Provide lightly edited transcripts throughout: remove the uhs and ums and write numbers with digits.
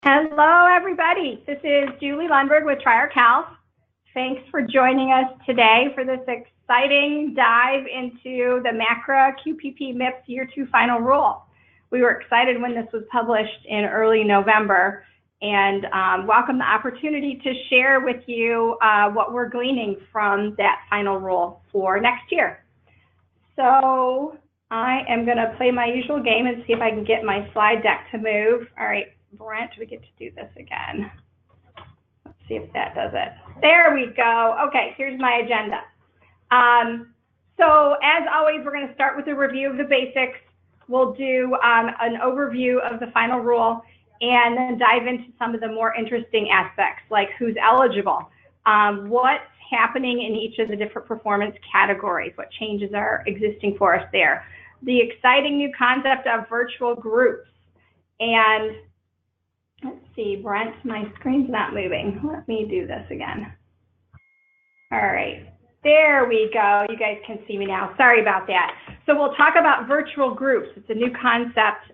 Hello, everybody. This is Julie Lundberg with TriArCal. Thanks for joining us today for this exciting dive into the MACRA QPP MIPS Year 2 Final Rule. We were excited when this was published in early November and welcome the opportunity to share with you what we're gleaning from that final rule for next year. So I am going to play my usual game and see if I can get my slide deck to move. All right, Brent, we get to do this again. Let's see if that does it. There we go. Okay, here's my agenda. So as always, we're going to start with a review of the basics. We'll do an overview of the final rule and then dive into some of the more interesting aspects, like who's eligible, what's happening in each of the different performance categories, what changes are existing for us there, the exciting new concept of virtual groups, and let's see, Brent, my screen's not moving. Let me do this again. All right, there we go. You guys can see me now. Sorry about that. So we'll talk about virtual groups. It's a new concept.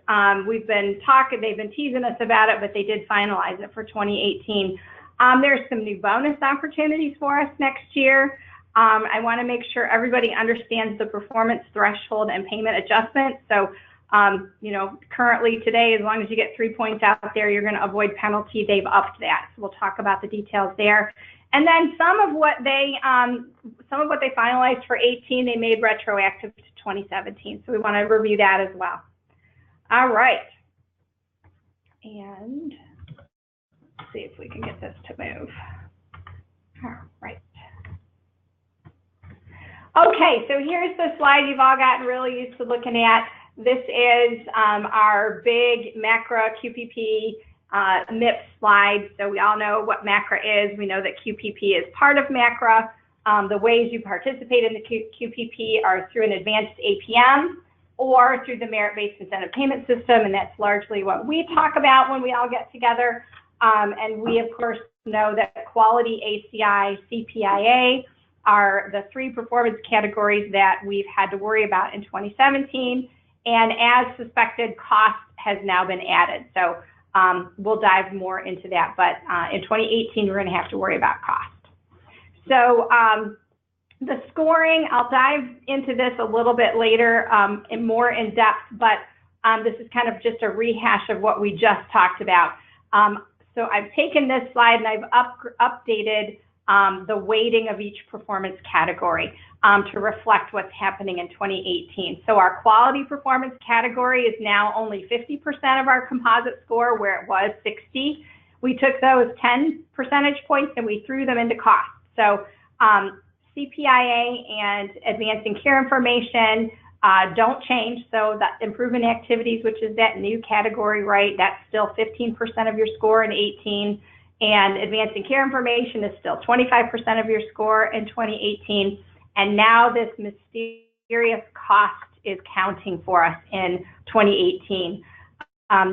We've been talking, they've been teasing us about it, but they did finalize it for 2018. There's some new bonus opportunities for us next year. I want to make sure everybody understands the performance threshold and payment adjustment. So, you know, currently today, as long as you get 3 points out there, you're going to avoid penalty. They've upped that. So we'll talk about the details there. And then some of what they finalized for 18, they made retroactive to 2017. So we want to review that as well. All right. And let's see if we can get this to move. All right. Okay, so here's the slide you've all gotten really used to looking at. This is our big MACRA QPP MIPS slide. So we all know what MACRA is. We know that QPP is part of MACRA. The ways you participate in the QPP are through an advanced APM or through the merit-based incentive payment system, and that's largely what we talk about when we all get together. And we, of course, know that quality, ACI, CPIA are the 3 performance categories that we've had to worry about in 2017. And as suspected, cost has now been added. So we'll dive more into that. But in 2018, we're going to have to worry about cost. So the scoring, I'll dive into this a little bit later in more in depth, but this is kind of just a rehash of what we just talked about. So I've taken this slide and I've updated the weighting of each performance category to reflect what's happening in 2018. So our quality performance category is now only 50% of our composite score, where it was 60. We took those 10 percentage points and we threw them into cost. So CPIA and advancing care information don't change. So that improvement activities, which is that new category, right, that's still 15% of your score in 18. And advancing care information is still 25% of your score in 2018. And now this mysterious cost is counting for us in 2018.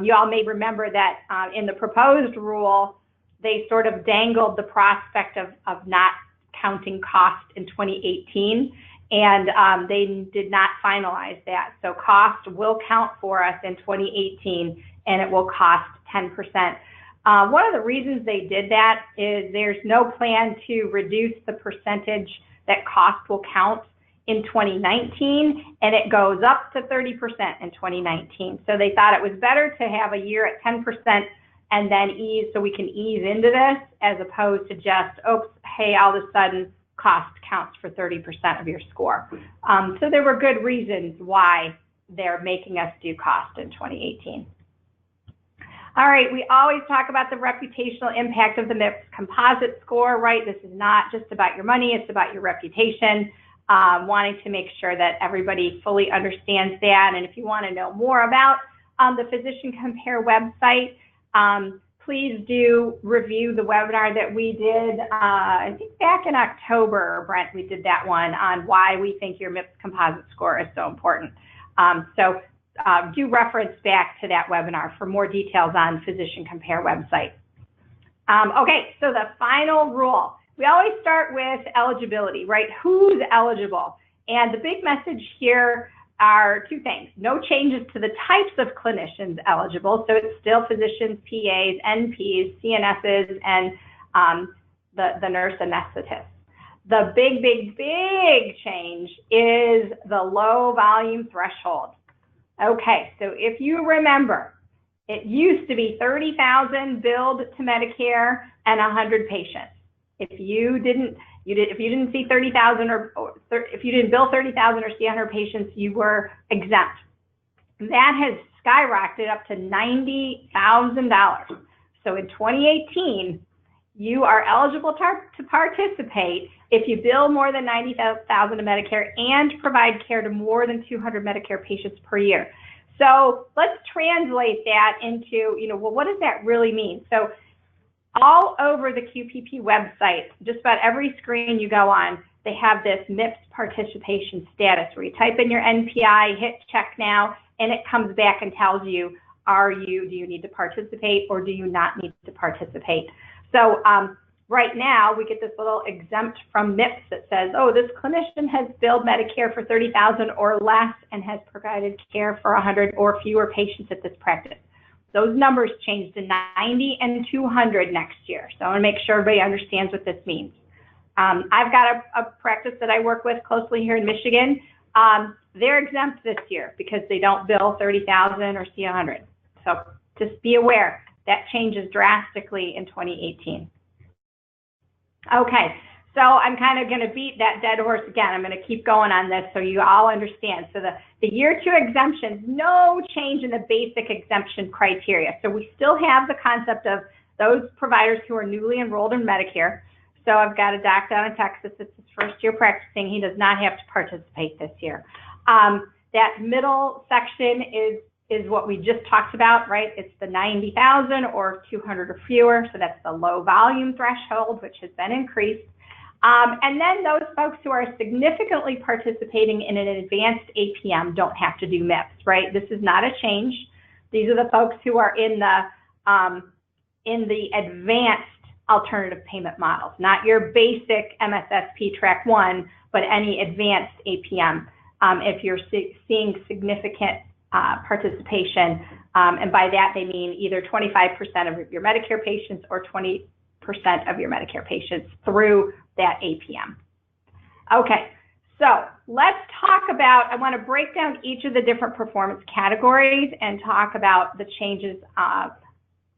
You all may remember that in the proposed rule, they sort of dangled the prospect of not counting cost in 2018, and they did not finalize that. So cost will count for us in 2018, and it will cost 10%. One of the reasons they did that is there's no plan to reduce the percentage that cost will count in 2019, and it goes up to 30% in 2019. So they thought it was better to have a year at 10% and then ease, so we can ease into this, as opposed to just, oops, hey, all of a sudden cost counts for 30% of your score. So there were good reasons why they're making us do cost in 2018. All right, we always talk about the reputational impact of the MIPS composite score, right? This is not just about your money, it's about your reputation. Wanting to make sure that everybody fully understands that. And if you want to know more about the Physician Compare website, please do review the webinar that we did, I think back in October, Brent, we did that one on why we think your MIPS composite score is so important. Do reference back to that webinar for more details on Physician Compare website. Okay, so the final rule. We always start with eligibility, right? Who's eligible? And the big message here are two things. No changes to the types of clinicians eligible, so it's still physicians, PAs, NPs, CNSs, and the nurse anesthetist. The big change is the low volume threshold. Okay, so if you remember, it used to be 30,000 billed to Medicare and 100 patients. If you didn't see 30,000 or if you didn't bill 30,000 or see 100 patients, you were exempt. That has skyrocketed up to $90,000. So in 2018, you are eligible to participate if you bill more than $90,000 to Medicare and provide care to more than 200 Medicare patients per year. So let's translate that into, well, what does that really mean? So all over the QPP website, just about every screen you go on, they have this MIPS participation status where you type in your NPI, hit check now, and it comes back and tells you, do you need to participate or do you not need to participate? So right now we get this little exempt from MIPS that says, oh, this clinician has billed Medicare for 30,000 or less and has provided care for 100 or fewer patients at this practice. Those numbers change to 90 and 200 next year. So I want to make sure everybody understands what this means. I've got a practice that I work with closely here in Michigan. They're exempt this year because they don't bill 30,000 or see 100. So just be aware that changes drastically in 2018. Okay, so I'm kind of going to beat that dead horse again. I'm going to keep going on this so you all understand. So the year 2 exemptions, no change in the basic exemption criteria. So we still have the concept of those providers who are newly enrolled in Medicare. So I've got a doc down in Texas. It's his first year practicing. He does not have to participate this year. That middle section is what we just talked about, right? It's the 90,000 or 200 or fewer. So that's the low volume threshold, which has been increased. And then those folks who are significantly participating in an advanced APM don't have to do MIPS, right? This is not a change. These are the folks who are in the advanced alternative payment models, not your basic MSSP track 1, but any advanced APM. If you're seeing significant participation, and by that they mean either 25% of your Medicare patients or 20% of your Medicare patients through that APM. Okay, so let's talk about, I want to break down each of the different performance categories and talk about the changes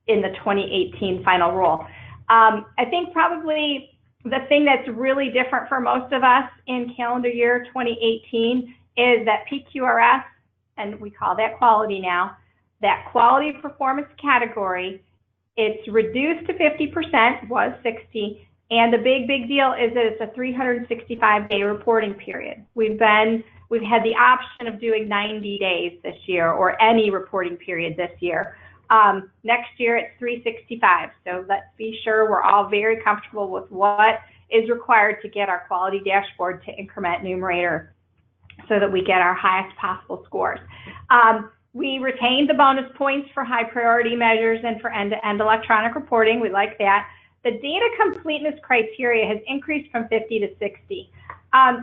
in the 2018 final rule. I think probably the thing that's really different for most of us in calendar year 2018 is that PQRS, and we call that quality now, that quality performance category, it's reduced to 50%, was 60, and the big deal is that it's a 365-day reporting period. We've had the option of doing 90 days this year or any reporting period this year. Next year it's 365, so let's be sure we're all very comfortable with what is required to get our quality dashboard to increment numerator so that we get our highest possible scores. We retained the bonus points for high priority measures and for end-to-end electronic reporting. We like that. The data completeness criteria has increased from 50 to 60.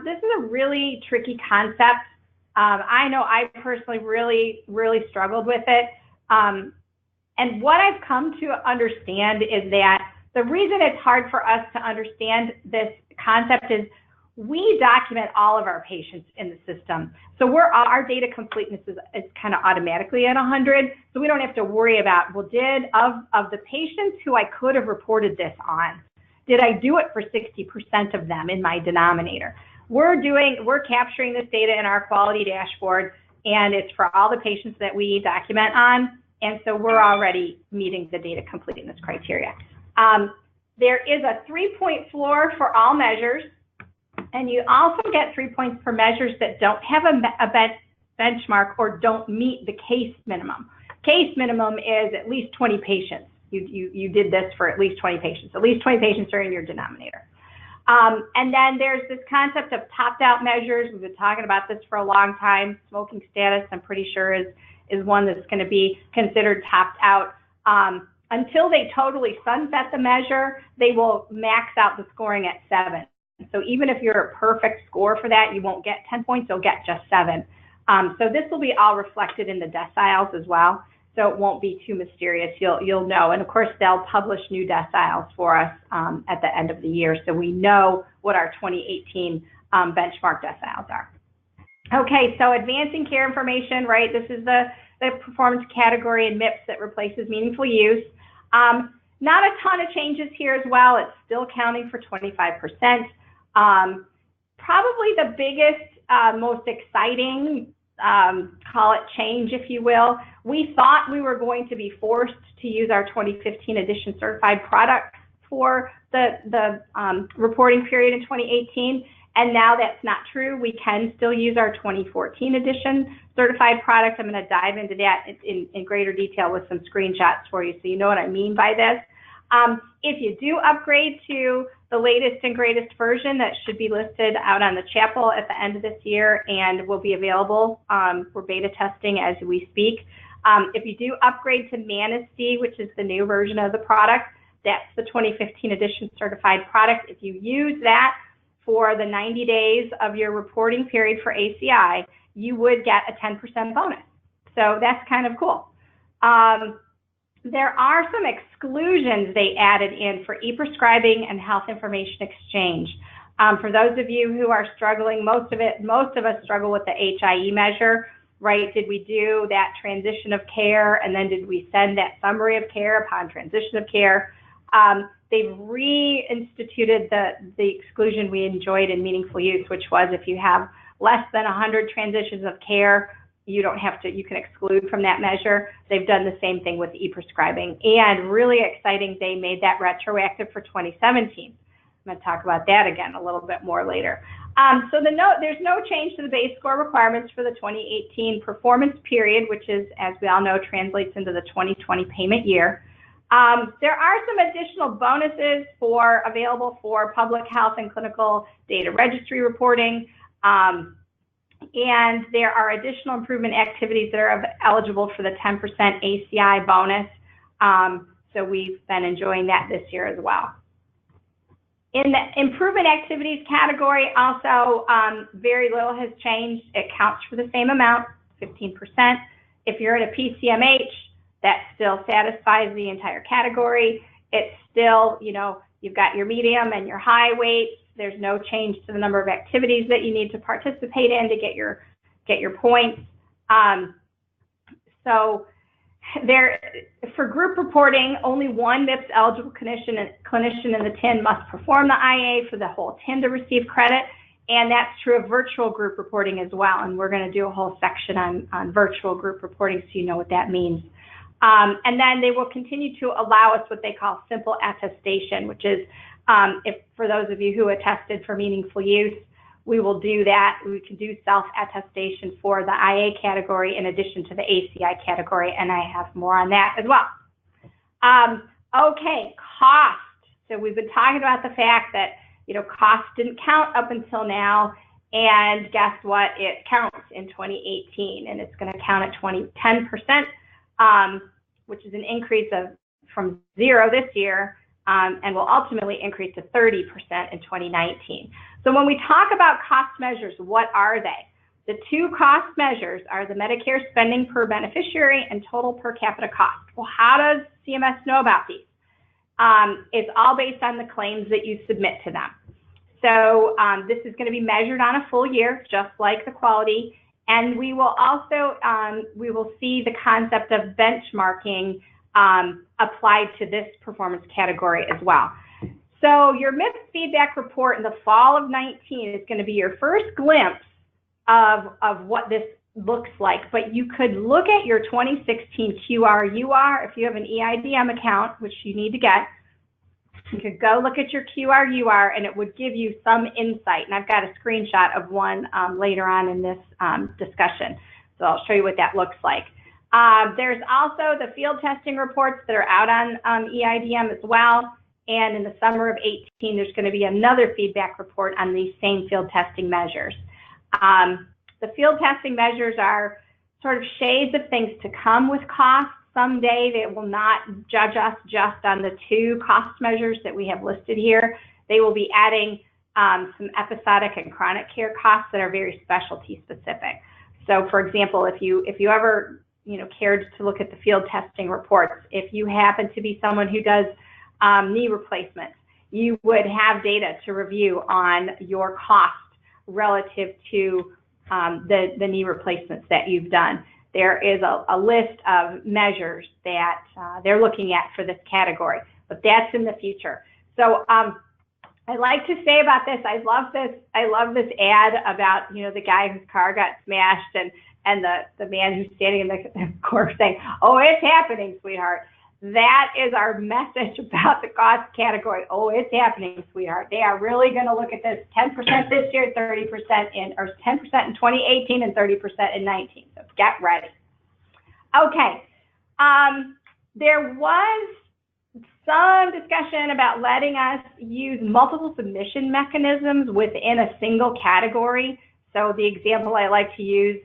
This is a really tricky concept. I know I personally really struggled with it. And what I've come to understand is that the reason it's hard for us to understand this concept is we document all of our patients in the system. So our data completeness is kind of automatically at 100. So we don't have to worry about, well, of the patients who I could have reported this on, did I do it for 60% of them in my denominator? We're capturing this data in our quality dashboard, and it's for all the patients that we document on. And so we're already meeting the data completeness criteria. There is a 3-point floor for all measures. And you also get 3 points for measures that don't have a benchmark or don't meet the case minimum. Case minimum is at least 20 patients. You did this for at least 20 patients. At least 20 patients are in your denominator. And then there's this concept of topped-out measures. We've been talking about this for a long time. Smoking status, I'm pretty sure, is one that's going to be considered topped out. Until they totally sunset the measure, they will max out the scoring at 7. So even if you're a perfect score for that, you won't get 10 points, you'll get just 7. So this will be all reflected in the deciles as well. So it won't be too mysterious. You'll know. And of course, they'll publish new deciles for us at the end of the year, so we know what our 2018 benchmark deciles are. Okay, so advancing care information, right? This is the performance category in MIPS that replaces meaningful use. Not a ton of changes here as well. It's still counting for 25%. Probably the biggest, most exciting, call it change, if you will. We thought we were going to be forced to use our 2015 edition certified product for the reporting period in 2018, and now that's not true. We can still use our 2014 edition certified product. I'm going to dive into that in greater detail with some screenshots for you so you know what I mean by this. If you do upgrade to the latest and greatest version, that should be listed out on the chapel at the end of this year and will be available for beta testing as we speak. If you do upgrade to Manistee, which is the new version of the product, that's the 2015 edition certified product. If you use that for the 90 days of your reporting period for ACI, you would get a 10% bonus. So that's kind of cool. There are some exclusions they added in for e-prescribing and health information exchange. For those of you who are struggling, most of us struggle with the HIE measure, right? Did we do that transition of care, and then did we send that summary of care upon transition of care? They've reinstituted the exclusion we enjoyed in meaningful use, which was if you have less than 100 transitions of care, you don't have to, you can exclude from that measure. They've done the same thing with e-prescribing, and really exciting, they made that retroactive for 2017. I'm going to talk about that again a little bit more later. So there's no change to the base score requirements for the 2018 performance period, which is, as we all know, translates into the 2020 payment year. There are some additional bonuses available for public health and clinical data registry reporting. And there are additional improvement activities that are eligible for the 10% ACI bonus. So we've been enjoying that this year as well. In the improvement activities category, also very little has changed. It counts for the same amount, 15%. If you're in a PCMH, that still satisfies the entire category. It's still, you know, you've got your medium and your high weights. There's no change to the number of activities that you need to participate in to get your points. So there, for group reporting, only one MIPS eligible clinician in the TIN must perform the IA for the whole TIN to receive credit, and that's true of virtual group reporting as well. And we're going to do a whole section on virtual group reporting so you know what that means. And then they will continue to allow us what they call simple attestation, which is if for those of you who attested for meaningful use, we will do that. We can do self-attestation for the IA category in addition to the ACI category, and I have more on that as well. Okay, cost. So we've been talking about the fact that, you know, cost didn't count up until now, and guess what? It counts in 2018, and it's going to count at 10%, which is an increase from 0 this year. And will ultimately increase to 30% in 2019. So when we talk about cost measures, what are they? The two cost measures are the Medicare spending per beneficiary and total per capita cost. Well, how does CMS know about these? It's all based on the claims that you submit to them. So this is going to be measured on a full year, just like the quality. And we will also, we will see the concept of benchmarking applied to this performance category as well. So your MIPS feedback report in the fall of 19 is going to be your first glimpse of what this looks like, but you could look at your 2016 QRUR if you have an EIDM account, which you need to get. You could go look at your QRUR and it would give you some insight, and I've got a screenshot of one later on in this discussion, so I'll show you what that looks like. There's also the field testing reports that are out on EIDM as well. And in the summer of 18, there's going to be another feedback report on these same field testing measures. The field testing measures are sort of shades of things to come with costs. Someday they will not judge us just on the two cost measures that we have listed here. They will be adding some episodic and chronic care costs that are very specialty specific. So for example, if you ever, cared to look at the field testing reports, if you happen to be someone who does knee replacements, you would have data to review on your cost relative to the knee replacements that you've done. There is a list of measures that they're looking at for this category, but that's in the future. So I like to say about this, I love this ad about, the guy whose car got smashed and the man who's standing in the court saying, "Oh, it's happening, sweetheart." That is our message about the cost category. Oh, it's happening, sweetheart. They are really going to look at this 10% this year, 30% or 10% in 2018 and 30% in 19. So get ready. Okay. There was some discussion about letting us use multiple submission mechanisms within a single category. So the example I like to use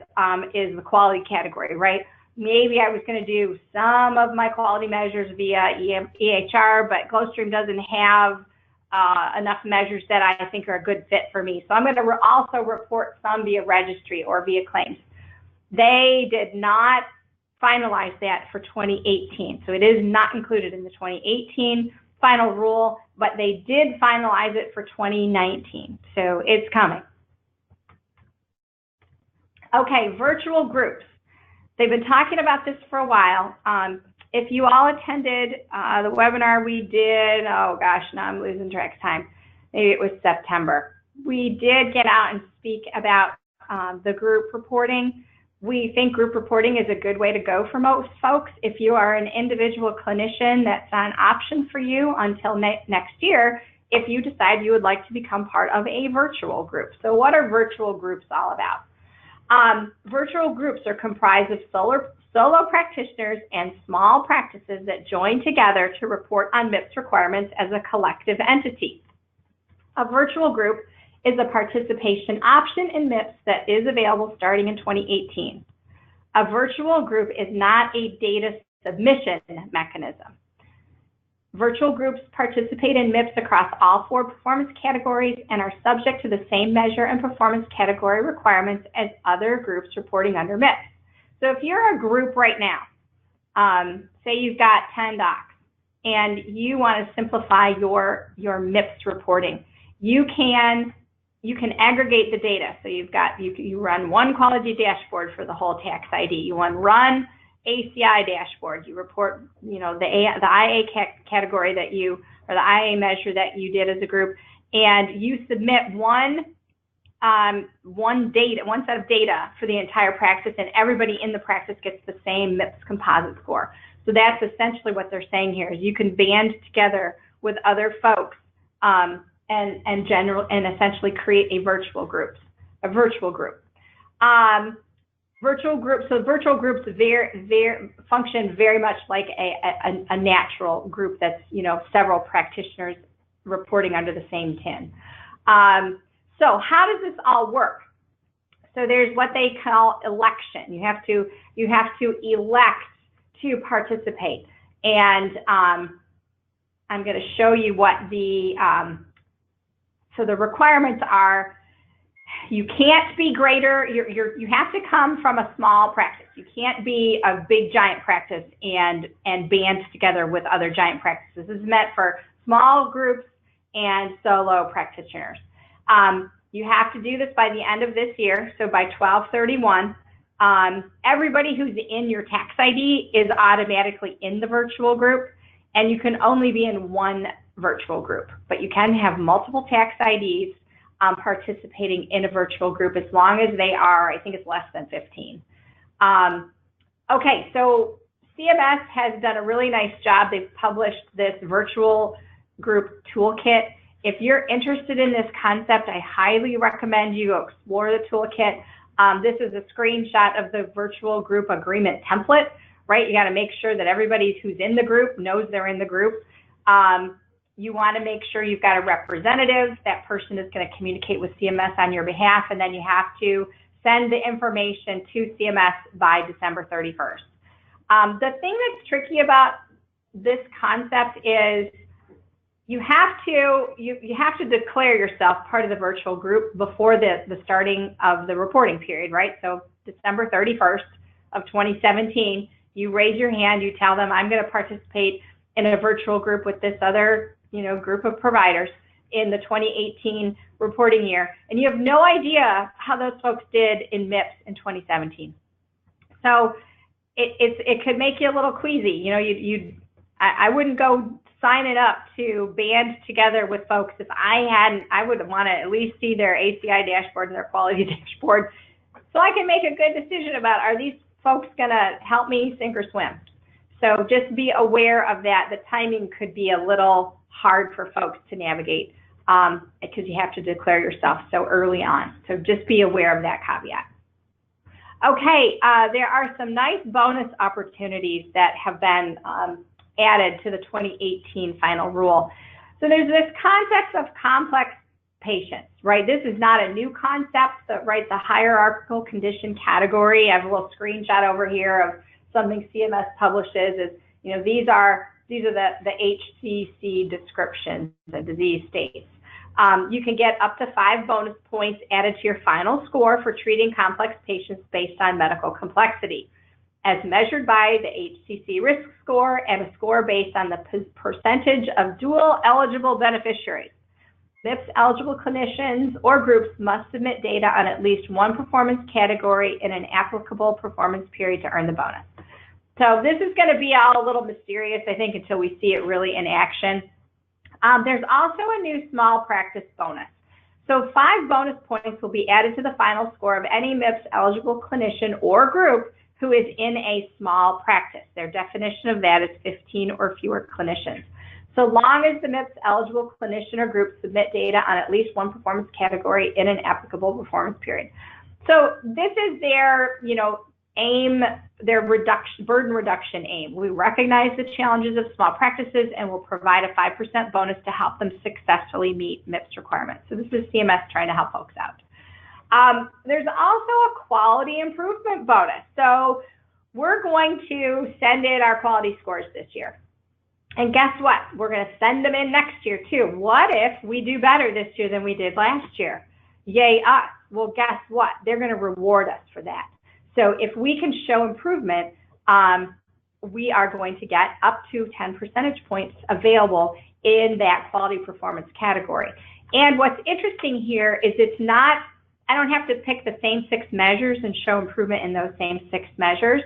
is the quality category, right? Maybe I was going to do some of my quality measures via EHR, but GlowStream doesn't have enough measures that I think are a good fit for me. So I'm going to also report some via registry or via claims. They did not finalize that for 2018. So it is not included in the 2018 final rule, but they did finalize it for 2019. So it's coming. Okay, virtual groups. They've been talking about this for a while. If you all attended the webinar we did, oh gosh, now I'm losing track of time. Maybe it was September. We did get out and speak about the group reporting. We think group reporting is a good way to go for most folks. If you are an individual clinician, that's an option for you until next year if you decide you would like to become part of a virtual group. So what are virtual groups all about? Virtual groups are comprised of solo practitioners and small practices that join together to report on MIPS requirements as a collective entity. A virtual group is a participation option in MIPS that is available starting in 2018. A virtual group is not a data submission mechanism. Virtual groups participate in MIPS across all 4 performance categories and are subject to the same measure and performance category requirements as other groups reporting under MIPS. So if you're a group right now, say you've got 10 docs and you want to simplify your MIPS reporting, you can aggregate the data. So you run one quality dashboard for the whole tax ID. You run ACI dashboard. You report, the IA category that or the IA measure that you did as a group, and you submit one set of data for the entire practice, and everybody in the practice gets the same MIPS composite score. So that's essentially what they're saying here, is you can band together with other folks and essentially create a virtual group. Virtual groups function very much like a natural group that's, several practitioners reporting under the same TIN. So how does this all work? So there's what they call election. You have to elect to participate. And I'm going to show you what so the requirements are. You can't be greater, you have to come from a small practice. You can't be a big giant practice and band together with other giant practices. This is meant for small groups and solo practitioners. You have to do this by the end of this year, so by 12/31. Everybody who's in your tax ID is automatically in the virtual group, and you can only be in one virtual group, but you can have multiple tax IDs participating in a virtual group as long as they are, I think it's less than 15. Okay, so CMS has done a really nice job. They've published this virtual group toolkit. If you're interested in this concept, I highly recommend you explore the toolkit. This is a screenshot of the virtual group agreement template, right? You got to make sure that everybody who's in the group knows they're in the group. You want to make sure you've got a representative. That person is going to communicate with CMS on your behalf, and then you have to send the information to CMS by December 31st. The thing that's tricky about this concept is you have to declare yourself part of the virtual group before the starting of the reporting period, right? So December 31st of 2017, you raise your hand, you tell them, I'm going to participate in a virtual group with this other, group of providers in the 2018 reporting year, and you have no idea how those folks did in MIPS in 2017. So it could make you a little queasy. I wouldn't go signing up to band together with folks if I would want to at least see their ACI dashboard and their quality dashboard so I can make a good decision about, are these folks going to help me sink or swim? So just be aware of that. The timing could be a little hard for folks to navigate because you have to declare yourself so early on. So just be aware of that caveat. Okay, there are some nice bonus opportunities that have been added to the 2018 final rule. So there's this concept of complex patients, right? This is not a new concept, but right, the hierarchical condition category. I have a little screenshot over here of something CMS publishes. Is these are the HCC descriptions, the disease states. You can get up to 5 bonus points added to your final score for treating complex patients based on medical complexity, as measured by the HCC risk score and a score based on the percentage of dual eligible beneficiaries. MIPS eligible clinicians or groups must submit data on at least one performance category in an applicable performance period to earn the bonus. So this is going to be all a little mysterious, I think, until we see it really in action. There's also a new small practice bonus. So 5 bonus points will be added to the final score of any MIPS eligible clinician or group who is in a small practice. Their definition of that is 15 or fewer clinicians. So long as the MIPS eligible clinician or group submit data on at least one performance category in an applicable performance period. So this is their, aim, their burden reduction aim. We recognize the challenges of small practices and will provide a 5% bonus to help them successfully meet MIPS requirements. So this is CMS trying to help folks out. There's also a quality improvement bonus. So we're going to send in our quality scores this year. And guess what? We're going to send them in next year too. What if we do better this year than we did last year? Yay us. Well, guess what? They're going to reward us for that. So if we can show improvement, we are going to get up to 10 percentage points available in that quality performance category. And what's interesting here is it's not, I don't have to pick the same 6 measures and show improvement in those same 6 measures.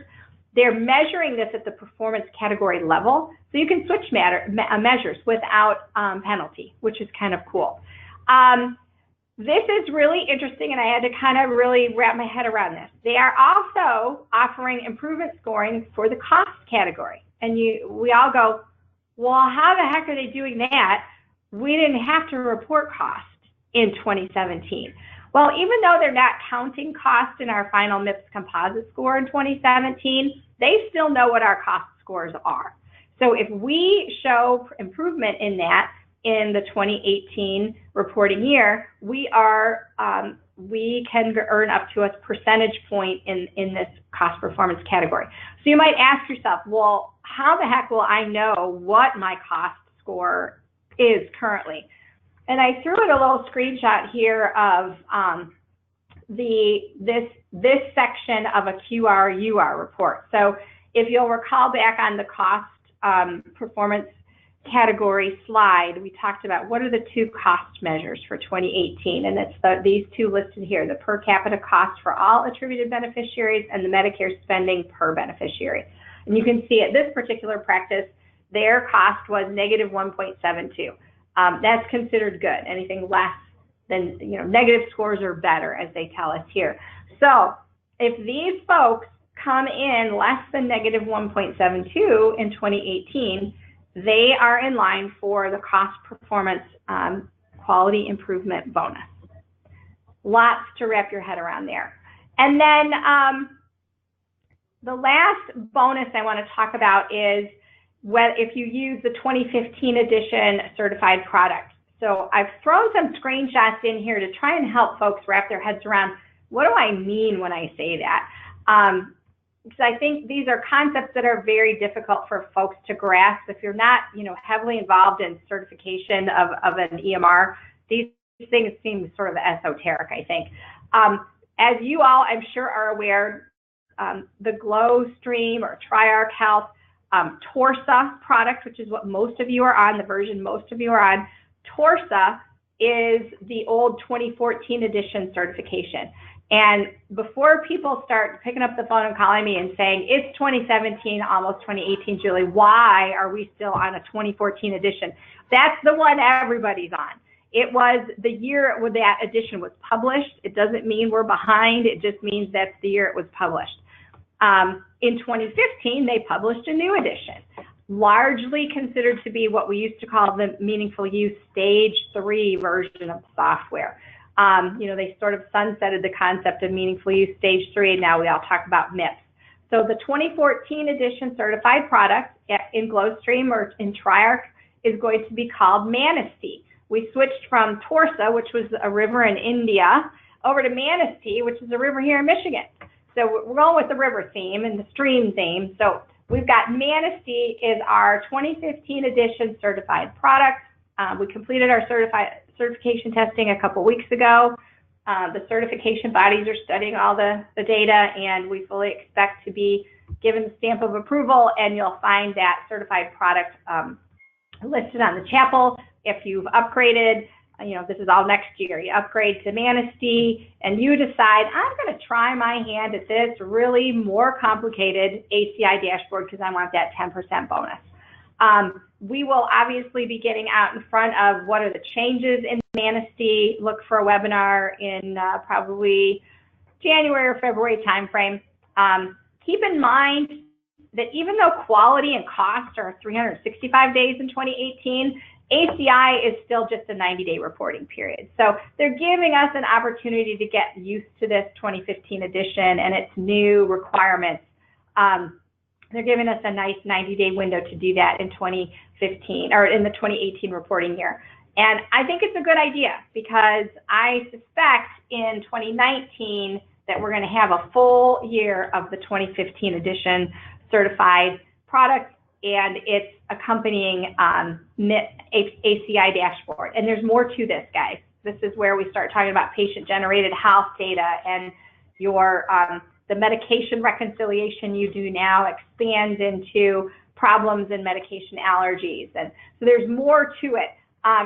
They're measuring this at the performance category level, so you can switch measures without penalty, which is kind of cool. This is really interesting, and I had to kind of really wrap my head around this. They are also offering improvement scoring for the cost category. And we all go, well, how the heck are they doing that? We didn't have to report cost in 2017. Well, even though they're not counting cost in our final MIPS composite score in 2017, they still know what our cost scores are. So if we show improvement in that in the 2018 reporting year, we can earn up to a percentage point in this cost performance category. So you might ask yourself, well, how the heck will I know what my cost score is currently? And I threw in a little screenshot here of this section of a QR-UR report. So if you'll recall back on the cost performance category slide, we talked about what are the 2 cost measures for 2018, and it's these 2 listed here, the per capita cost for all attributed beneficiaries and the Medicare spending per beneficiary. And you can see at this particular practice, their cost was negative 1.72. That's considered good. Anything less than, negative scores are better, as they tell us here. So if these folks come in less than negative 1.72 in 2018, they are in line for the cost performance quality improvement bonus. Lots to wrap your head around there. And then the last bonus I want to talk about is if you use the 2015 edition certified product. So I've thrown some screenshots in here to try and help folks wrap their heads around, what do I mean when I say that? because I think these are concepts that are very difficult for folks to grasp. If you're not, heavily involved in certification of an EMR, these things seem sort of esoteric, I think. As you all, I'm sure, are aware, the GlowStream or Triarch Health Torsa product, which is what most of you are on, the version most of you are on, Torsa is the old 2014 edition certification. And before people start picking up the phone and calling me and saying, it's 2017, almost 2018, Julie, why are we still on a 2014 edition? That's the one everybody's on. It was the year when that edition was published. It doesn't mean we're behind. It just means that's the year it was published. In 2015, they published a new edition, largely considered to be what we used to call the meaningful use stage 3 version of software. They sort of sunsetted the concept of meaningful use stage 3, and now we all talk about MIPS. So the 2014 edition certified product in GlowStream or in Triarch is going to be called Manistee. We switched from Torsa, which was a river in India, over to Manistee, which is a river here in Michigan. So we're going with the river theme and the stream theme. So we've got Manistee is our 2015 edition certified product. We completed our certification testing a couple weeks ago. The certification bodies are studying all the data, and we fully expect to be given the stamp of approval, and you'll find that certified product listed on the chapel. If you've upgraded, this is all next year, you upgrade to Manistee and you decide, I'm going to try my hand at this really more complicated ACI dashboard because I want that 10% bonus. We will obviously be getting out in front of what are the changes in Manistee. Look for a webinar in probably January or February timeframe. Keep in mind that even though quality and cost are 365 days in 2018, ACI is still just a 90-day reporting period. So they're giving us an opportunity to get used to this 2015 edition and its new requirements. They're giving us a nice 90-day window to do that in 2015 or in the 2018 reporting year. And I think it's a good idea because I suspect in 2019 that we're going to have a full year of the 2015 edition certified product and its accompanying ACI dashboard. And there's more to this, guys. This is where we start talking about patient-generated health data and your the medication reconciliation you do now expands into problems and medication allergies. And so there's more to it.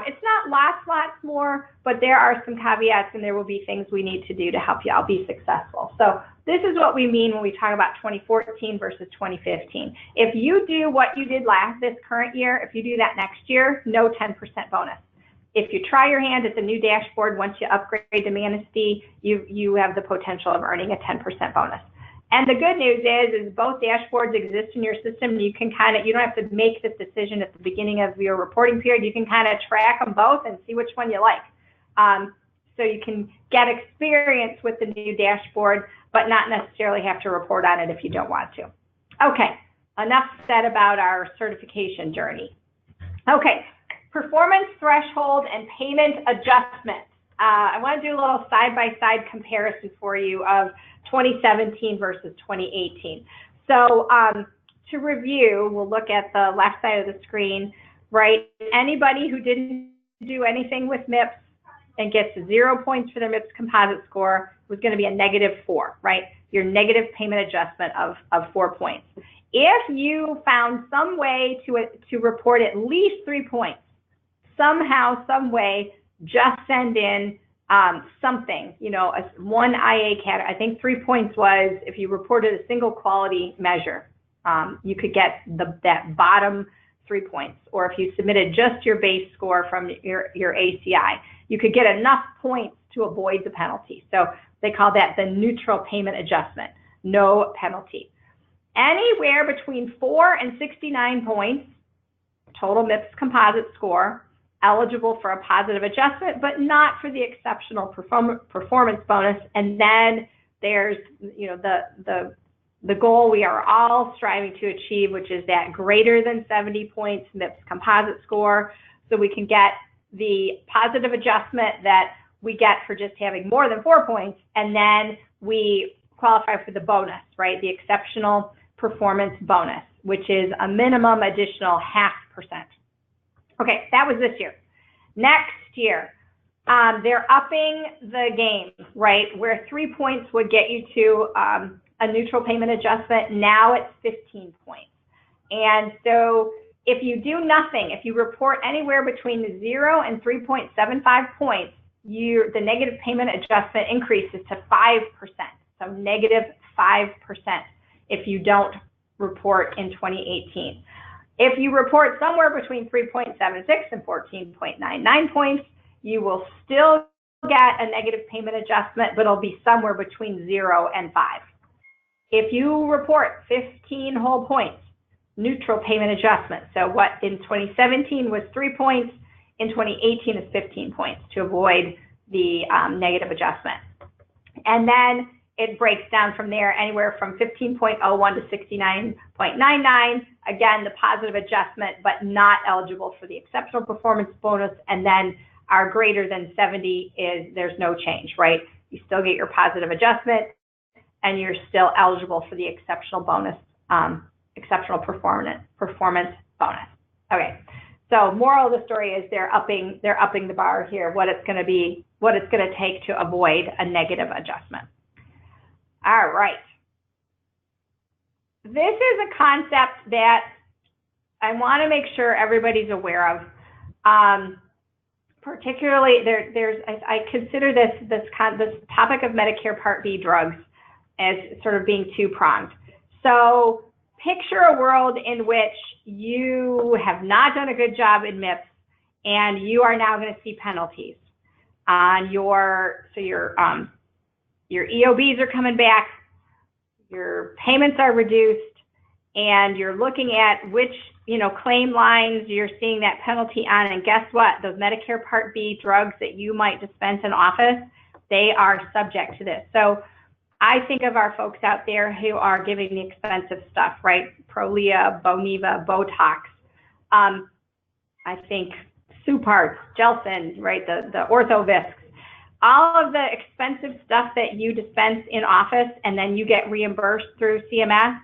It's not lots more, but there are some caveats and there will be things we need to do to help you all be successful. So this is what we mean when we talk about 2014 versus 2015. If you do what you did this current year, if you do that next year, no 10% bonus. If you try your hand at the new dashboard, once you upgrade to Manistee, you have the potential of earning a 10% bonus. And the good news is both dashboards exist in your system. You can you don't have to make this decision at the beginning of your reporting period. You can kind of track them both and see which one you like. So you can get experience with the new dashboard, but not necessarily have to report on it if you don't want to. Okay, enough said about our certification journey. Okay, performance threshold and payment adjustment. I want to do a little side-by-side comparison for you of 2017 versus 2018. So to review, we'll look at the left side of the screen, right? Anybody who didn't do anything with MIPS and gets 0 points for their MIPS composite score was going to be a -4, right? Your negative payment adjustment of 4 points. If you found some way to report at least 3 points, somehow, some way, just send in something, one IA category. I think 3 points was if you reported a single quality measure, you could get that bottom 3 points. Or if you submitted just your base score from your ACI, you could get enough points to avoid the penalty. So they call that the neutral payment adjustment, no penalty. Anywhere between 4 and 69 points, total MIPS composite score, eligible for a positive adjustment, but not for the exceptional performance bonus. And then there's, the goal we are all striving to achieve, which is that greater than 70 points MIPS composite score, so we can get the positive adjustment that we get for just having more than 4 points, and then we qualify for the bonus, right? The exceptional performance bonus, which is a minimum additional 0.5%. Okay, that was this year. Next year, they're upping the game, right? Where 3 points would get you to a neutral payment adjustment, now it's 15 points. And so if you do nothing, if you report anywhere between 0 and 3.75 points, the negative payment adjustment increases to 5%. So negative 5% if you don't report in 2018. If you report somewhere between 3.76 and 14.99 points, you will still get a negative payment adjustment, but it'll be somewhere between 0 and 5. If you report 15 whole points, neutral payment adjustment. So what in 2017 was 3 points, in 2018 is 15 points to avoid the negative adjustment. And then it breaks down from there anywhere from 15.01 to 69.99. Again, the positive adjustment, but not eligible for the exceptional performance bonus. And then our greater than 70 is there's no change, right? You still get your positive adjustment and you're still eligible for the exceptional bonus, exceptional performance bonus. Okay. So moral of the story is they're upping the bar here, what it's going to take to avoid a negative adjustment. All right. This is a concept that I want to make sure everybody's aware of. Particularly, I consider this topic of Medicare Part B drugs as sort of being two-pronged. So picture a world in which you have not done a good job in MIPS and you are now going to see penalties on your EOBs are coming back, your payments are reduced, and you're looking at which claim lines you're seeing that penalty on, and guess what? Those Medicare Part B drugs that you might dispense in office, they are subject to this. So I think of our folks out there who are giving the expensive stuff, right? Prolia, Boniva, Botox. I think Supart, Gelson, right? The Orthoviscs. All of the expensive stuff that you dispense in office and then you get reimbursed through CMS,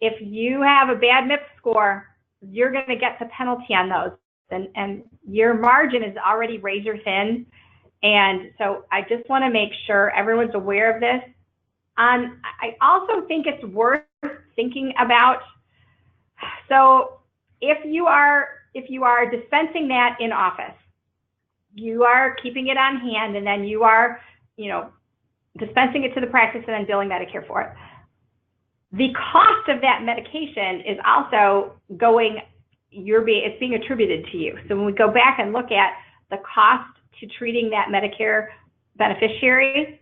if you have a bad MIPS score, you're going to get the penalty on those. And your margin is already razor thin. And so I just want to make sure everyone's aware of this. I also think it's worth thinking about. So if you are dispensing that in office, you are keeping it on hand, and then you are, dispensing it to the practice and then billing Medicare for it. The cost of that medication is also it's being attributed to you. So when we go back and look at the cost to treating that Medicare beneficiary,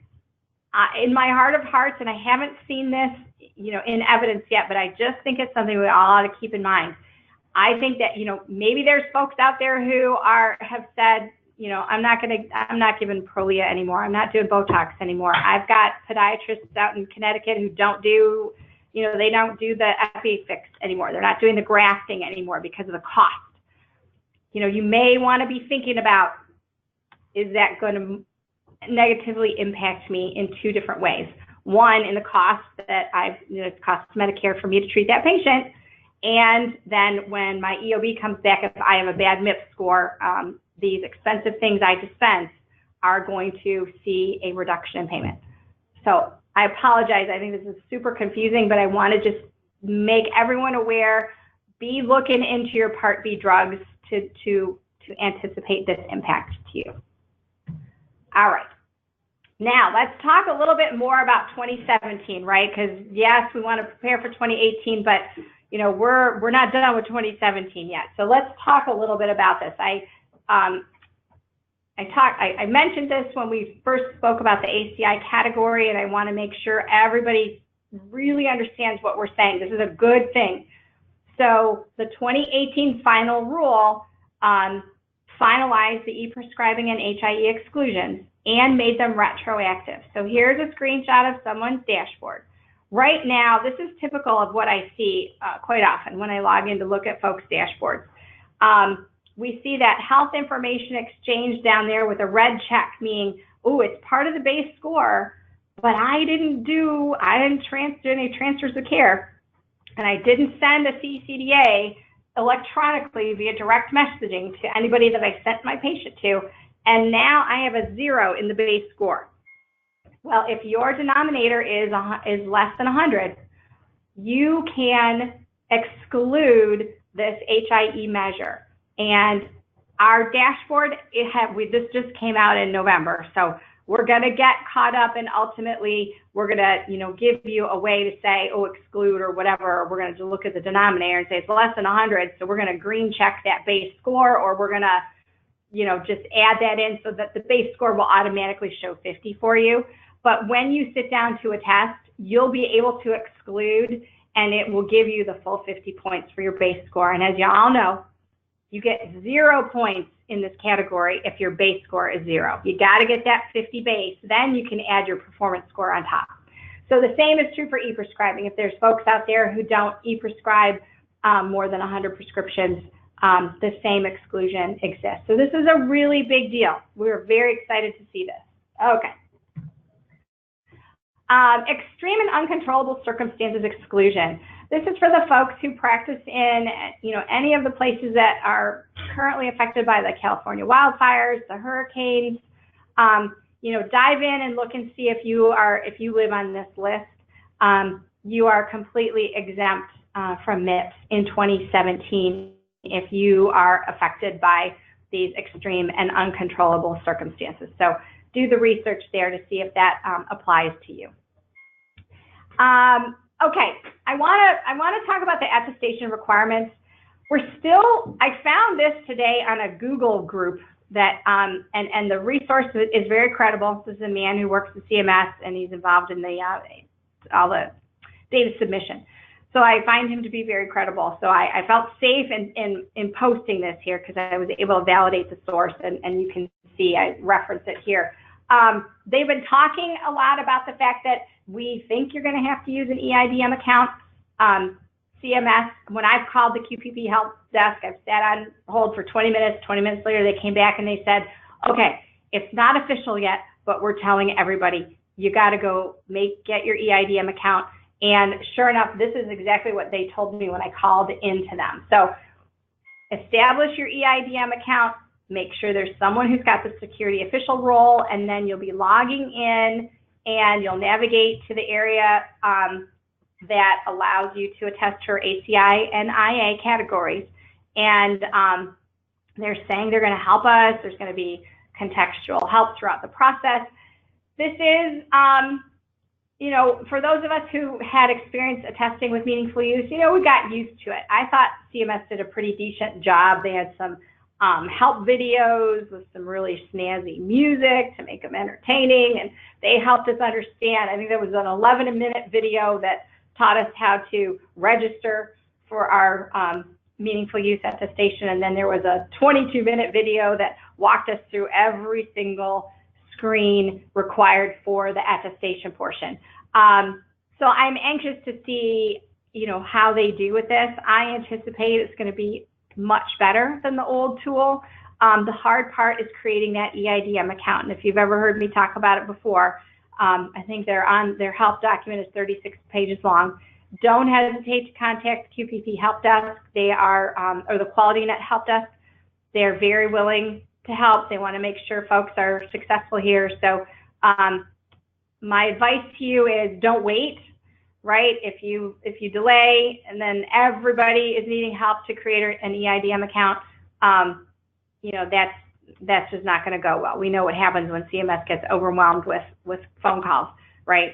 in my heart of hearts, and I haven't seen this, in evidence yet, but I just think it's something we all ought to keep in mind. I think that, maybe there's folks out there who have said, I'm not giving Prolia anymore. I'm not doing Botox anymore. I've got podiatrists out in Connecticut who don't do, they don't do the EpiFix anymore. They're not doing the grafting anymore because of the cost. You may want to be thinking about, is that going to negatively impact me in two different ways? One, in the cost that it costs Medicare for me to treat that patient. And then when my EOB comes back, if I have a bad MIPS score, these expensive things I dispense are going to see a reduction in payment. So I apologize. I think this is super confusing, but I want to just make everyone aware, be looking into your Part B drugs to anticipate this impact to you. All right. Now let's talk a little bit more about 2017, right? Because yes, we want to prepare for 2018, but we're not done with 2017 yet. So let's talk a little bit about this. I mentioned this when we first spoke about the ACI category, and I want to make sure everybody really understands what we're saying. This is a good thing. So the 2018 final rule finalized the e-prescribing and HIE exclusions and made them retroactive. So here's a screenshot of someone's dashboard. Right now, this is typical of what I see quite often when I log in to look at folks' dashboards. We see that health information exchange down there with a red check, meaning, oh, it's part of the base score, but I didn't do any transfers of care, and I didn't send a CCDA electronically via direct messaging to anybody that I sent my patient to, and now I have a 0 in the base score. Well, if your denominator is less than 100, you can exclude this HIE measure. And our dashboard, this just came out in November, so we're going to get caught up, and ultimately we're going to, give you a way to say, oh, exclude or whatever. We're going to look at the denominator and say it's less than 100, so we're going to green check that base score, or we're going to, just add that in so that the base score will automatically show 50 for you. But when you sit down to a test, you'll be able to exclude, and it will give you the full 50 points for your base score. And as you all know, you get 0 points in this category if your base score is 0. You got to get that 50 base, then you can add your performance score on top. So the same is true for e-prescribing. If there's folks out there who don't e-prescribe more than 100 prescriptions, the same exclusion exists. So this is a really big deal. We're very excited to see this. Okay. Extreme and uncontrollable circumstances exclusion. This is for the folks who practice in, any of the places that are currently affected by the California wildfires, the hurricanes. Dive in and look and see if you live on this list. You are completely exempt from MIPS in 2017 if you are affected by these extreme and uncontrollable circumstances. So do the research there to see if that applies to you. Okay, I want to talk about the attestation requirements. I found this today on a Google group that, and the resource is very credible. This is a man who works at CMS, and he's involved in all the data submission. So I find him to be very credible. So I felt safe in posting this here because I was able to validate the source, and you can see I reference it here. They've been talking a lot about the fact that we think you're going to have to use an EIDM account. CMS, when I've called the QPP help desk, I've sat on hold for 20 minutes. 20 minutes later, they came back and they said, okay, it's not official yet, but we're telling everybody, you got to go get your EIDM account. And sure enough, this is exactly what they told me when I called into them. So establish your EIDM account, make sure there's someone who's got the security official role, and then you'll be logging in and you'll navigate to the area that allows you to attest to your ACI and IA categories. And they're saying they're going to help us. There's going to be contextual help throughout the process. This is, for those of us who had experience attesting with meaningful use, we got used to it. I thought CMS did a pretty decent job. They had some help videos with some really snazzy music to make them entertaining, and they helped us understand. I think there was an 11-minute video that taught us how to register for our meaningful use attestation, and then there was a 22-minute video that walked us through every single screen required for the attestation portion. So I'm anxious to see, how they do with this. I anticipate it's going to be much better than the old tool. The hard part is creating that EIDM account, and if you've ever heard me talk about it before, I think their help document is 36 pages long. Don't hesitate to contact the QPP help desk. They are, or the QualityNet help desk. They're very willing to help. They want to make sure folks are successful here. So my advice to you is don't wait, right? If you delay and then everybody is needing help to create an EIDM account, that's just not going to go well. We know what happens when CMS gets overwhelmed with phone calls, right?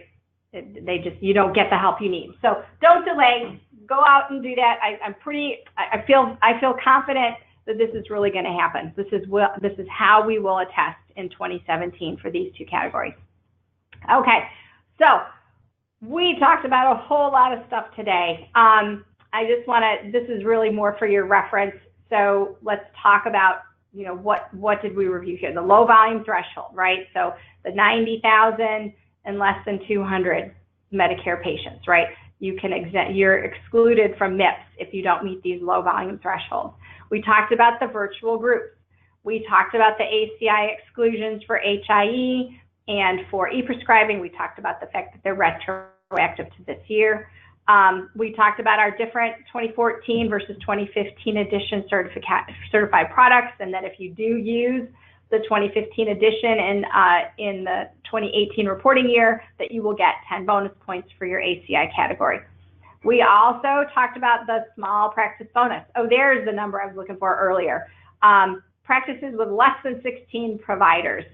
You don't get the help you need. So don't delay. Go out and do that. I feel confident that this is really going to happen. This is how we will attest in 2017 for these two categories. Okay, so we talked about a whole lot of stuff today. This is really more for your reference. So let's talk about, what did we review here? The low volume threshold, right? So the 90,000 and less than 200 Medicare patients, right? You're excluded from MIPS if you don't meet these low volume thresholds. We talked about the virtual groups. We talked about the ACI exclusions for HIE. And for e-prescribing, we talked about the fact that they're retroactive to this year. We talked about our different 2014 versus 2015 edition certified products, and that if you do use the 2015 edition in the 2018 reporting year, that you will get 10 bonus points for your ACI category. We also talked about the small practice bonus. Oh, there's the number I was looking for earlier. Practices with less than 16 providers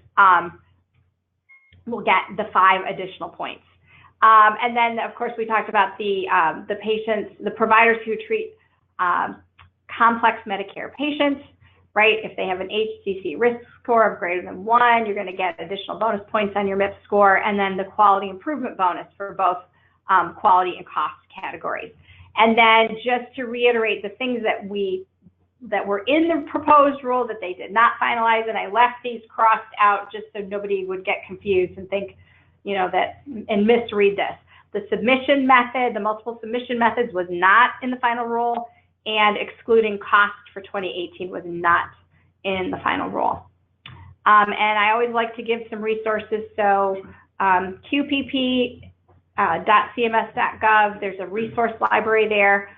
will get the 5 additional points. And then, of course, we talked about the patients, the providers who treat complex Medicare patients, right? If they have an HCC risk score of greater than 1, you're going to get additional bonus points on your MIPS score, and then the quality improvement bonus for both quality and cost categories. And then just to reiterate the things that were in the proposed rule that they did not finalize, and I left these crossed out just so nobody would get confused and think, you know, that and misread this. The submission method, the multiple submission methods was not in the final rule, and excluding cost for 2018 was not in the final rule. And I always like to give some resources. So QPP.cms.gov, there's a resource library there,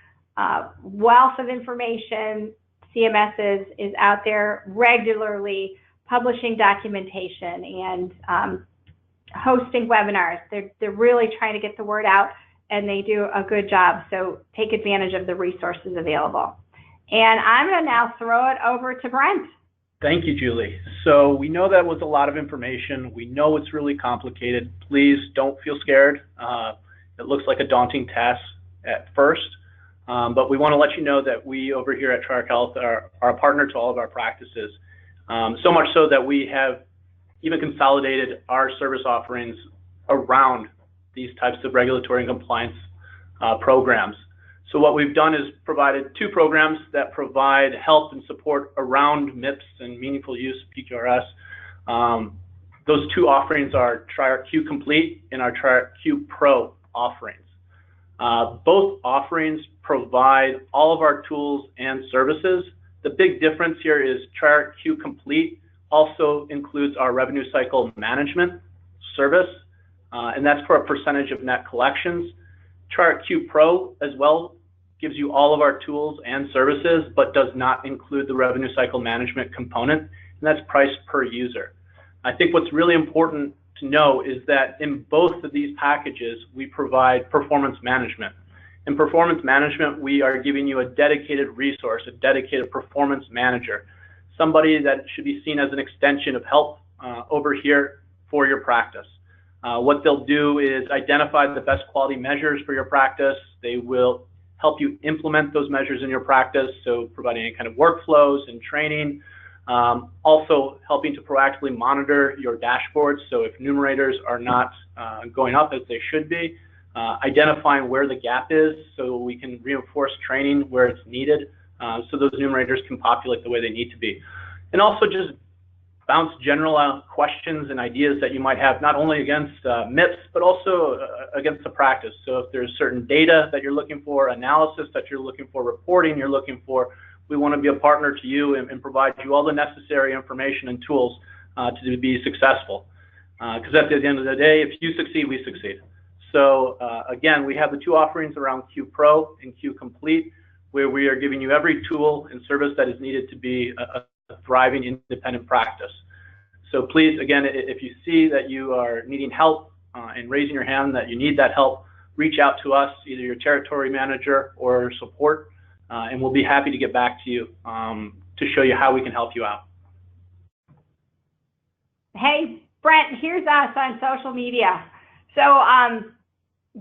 wealth of information. CMS is out there regularly publishing documentation and hosting webinars. They're really trying to get the word out, and they do a good job. So take advantage of the resources available. And I'm going to now throw it over to Brent. Thank you, Julie. So we know that was a lot of information. We know it's really complicated. Please don't feel scared. It looks like a daunting task at first, but we want to let you know that we over here at Triarch Health are a partner to all of our practices. So much so that we have even consolidated our service offerings around these types of regulatory and compliance programs. So what we've done is provided 2 programs that provide help and support around MIPS and meaningful use PQRS. Those 2 offerings are Triarch Q Complete and our Triarch Q Pro offerings. Both offerings provide all of our tools and services. The big difference here is Triarch Q Complete also includes our revenue cycle management service, and that's for a percentage of net collections. Triarch Q Pro as well gives you all of our tools and services, but does not include the revenue cycle management component, and that's priced per user. I think what's really important to know is that in both of these packages, we provide performance management. In performance management, we are giving you a dedicated resource, a dedicated performance manager, somebody that should be seen as an extension of help over here for your practice. What they'll do is identify the best quality measures for your practice. They will help you implement those measures in your practice, so providing any kind of workflows and training. Also helping to proactively monitor your dashboards, so if numerators are not going up as they should be, identifying where the gap is so we can reinforce training where it's needed, so those numerators can populate the way they need to be. And also just bounce general questions and ideas that you might have, not only against MIPS, but also against the practice. So if there's certain data that you're looking for, analysis that you're looking for, reporting you're looking for, we want to be a partner to you and provide you all the necessary information and tools to be successful. Because at the end of the day, if you succeed, we succeed. So again, we have the 2 offerings around Q Pro and Q Complete, where we are giving you every tool and service that is needed to be a thriving independent practice. So please, again, if you see that you are needing help and raising your hand that you need that help, reach out to us, either your territory manager or support, and we'll be happy to get back to you to show you how we can help you out. Hey, Brent, here's us on social media. So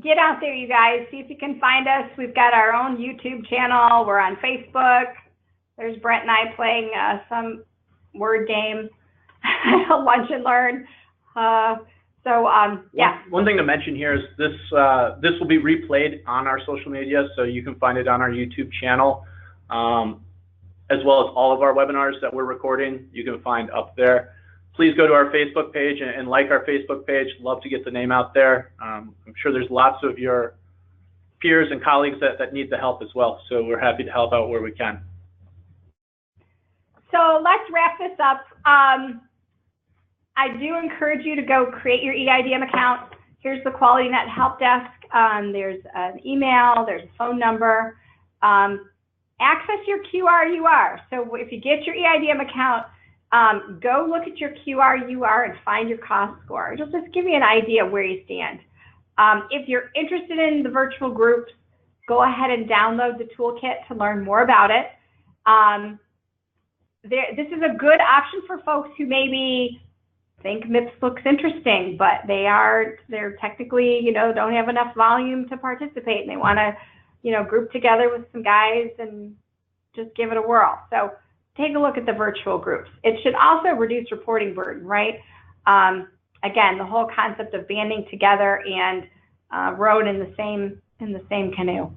get out there, you guys. See if you can find us. We've got our own YouTube channel. We're on Facebook. There's Brent and I playing some word game, lunch and learn. Yeah. One thing to mention here is this will be replayed on our social media, so you can find it on our YouTube channel, as well as all of our webinars that we're recording. You can find up there. Please go to our Facebook page and like our Facebook page. Love to get the name out there. I'm sure there's lots of your peers and colleagues that need the help as well, so we're happy to help out where we can. So let's wrap this up. I do encourage you to go create your EIDM account. Here's the QualityNet help desk. There's an email, there's a phone number. Access your QRUR. So if you get your EIDM account, go look at your QRUR and find your cost score. It'll just give you an idea of where you stand. If you're interested in the virtual groups, go ahead and download the toolkit to learn more about it. This is a good option for folks who maybe think MIPS looks interesting, but they're technically, don't have enough volume to participate, and they want to, group together with some guys and just give it a whirl. So take a look at the virtual groups. It should also reduce reporting burden, right? Again, the whole concept of banding together and rowing in the same canoe.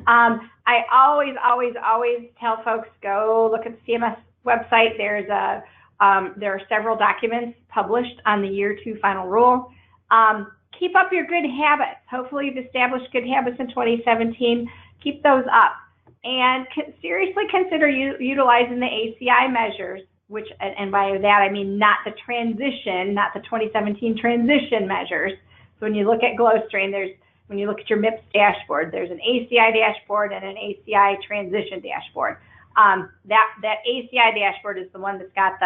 I always tell folks, go look at the CMS website. There are several documents published on the year 2 final rule. Keep up your good habits. Hopefully you've established good habits in 2017. Keep those up. And seriously consider utilizing the ACI measures, which, and by that I mean not the 2017 transition measures. So when you look at GlowStrain, when you look at your MIPS dashboard, there's an ACI dashboard and an ACI transition dashboard. That ACI dashboard is the one that's got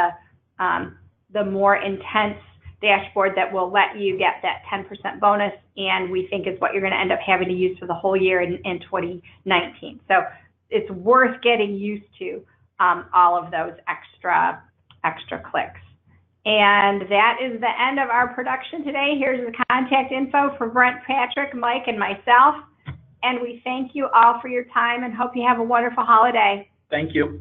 the more intense dashboard that will let you get that 10% bonus, and we think is what you're going to end up having to use for the whole year in 2019. So it's worth getting used to all of those extra clicks. And that is the end of our production today. Here's the contact info for Brent, Patrick, Mike, and myself. And we thank you all for your time and hope you have a wonderful holiday. Thank you.